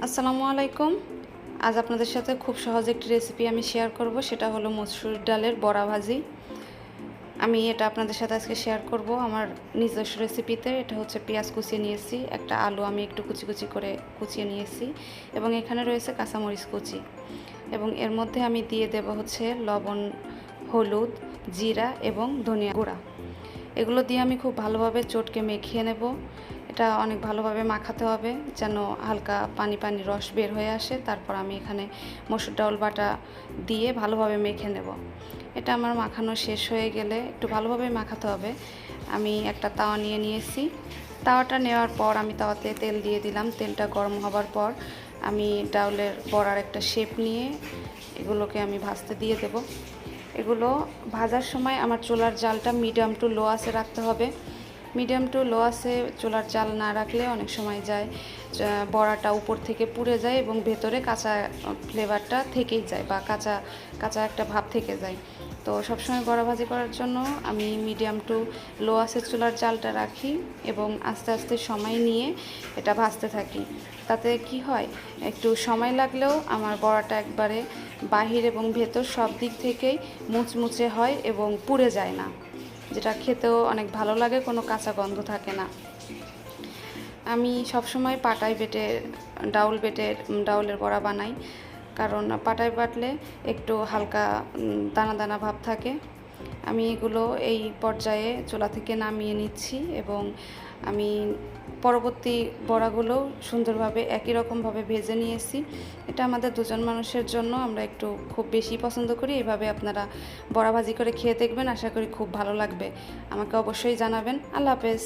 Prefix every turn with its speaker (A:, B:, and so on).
A: আসসালামু আলাইকুম। আজ আপনাদের সাথে খুব সহজ একটি রেসিপি আমি শেয়ার করব, সেটা হলো মসুর ডালের বড়া ভাজি। আমি এটা আপনাদের সাথে আজকে শেয়ার করব আমার নিজস্ব রেসিপিতে। এটা হচ্ছে পেঁয়াজ কুচিয়ে নিয়েছি, একটা আলু আমি একটু কুচি কুচি করে কুচিয়ে নিয়েছি, এবং এখানে রয়েছে কাঁচামরিচ কুচি, এবং এর মধ্যে আমি দিয়ে দেব হচ্ছে লবণ, হলুদ, জিরা এবং ধনিয়া গুঁড়া। এগুলো দিয়ে আমি খুব ভালোভাবে চটকে মেখিয়ে নেব। এটা অনেক ভালোভাবে মাখাতে হবে যেন হালকা পানি পানি রস বের হয়ে আসে। তারপর আমি এখানে মসুর ডাল বাটা দিয়ে ভালোভাবে মেখে নেব। এটা আমার মাখানো শেষ হয়ে গেলে একটু ভালোভাবে মাখাতে হবে। আমি একটা তাওয়া নিয়ে নিয়েছি। তাওয়াটা নেওয়ার পর আমি তাওয়াতে তেল দিয়ে দিলাম। তেলটা গরম হবার পর আমি ডাউলের বড়ার একটা শেপ নিয়ে এগুলোকে আমি ভাজতে দিয়ে দেব। এগুলো ভাজার সময় আমার চুলার জালটা মিডিয়াম টু লো আঁচে রাখতে হবে। মিডিয়াম টু লো আঁচে চুলার জাল না রাখলে অনেক সময় বড়াটা উপর থেকে পুড়ে যায় এবং ভেতরে কাঁচা ফ্লেভারটা থেকেই যায়, বা কাঁচা কাঁচা একটা ভাব থেকে যায়। তো সবসময় বড়া ভাজি করার জন্য আমি মিডিয়াম টু লো আঁচে চুলার জালটা রাখি এবং আস্তে আস্তে সময় নিয়ে এটা ভাজতে থাকি। তাতে কি হয়, একটু সময় লাগলেও আমার বড়াটা একবারে বাহির এবং ভেতর সব দিক থেকেই মুচমুচে হয় এবং পুড়ে যায় না, যেটা খেতেও অনেক ভালো লাগে, কোনো কাঁচা গন্ধ থাকে না। আমি সবসময় পাটায় বেটে ডাউলের বড়া বানাই, কারণ পাটায় বাটলে একটু হালকা দানা দানা ভাব থাকে। আমি এগুলো এই পর্যায়ে চুলা থেকে নামিয়ে নিচ্ছি, এবং আমি পরবর্তী বড়াগুলো সুন্দরভাবে একই রকমভাবে ভেজে নিয়েছি। এটা আমাদের দুজন মানুষের জন্য, আমরা একটু খুব বেশি পছন্দ করি। এভাবে আপনারা বড়া ভাজি করে খেয়ে দেখবেন, আশা করি খুব ভালো লাগবে। আমাকে অবশ্যই জানাবেন। আল্লাহ হাফেজ।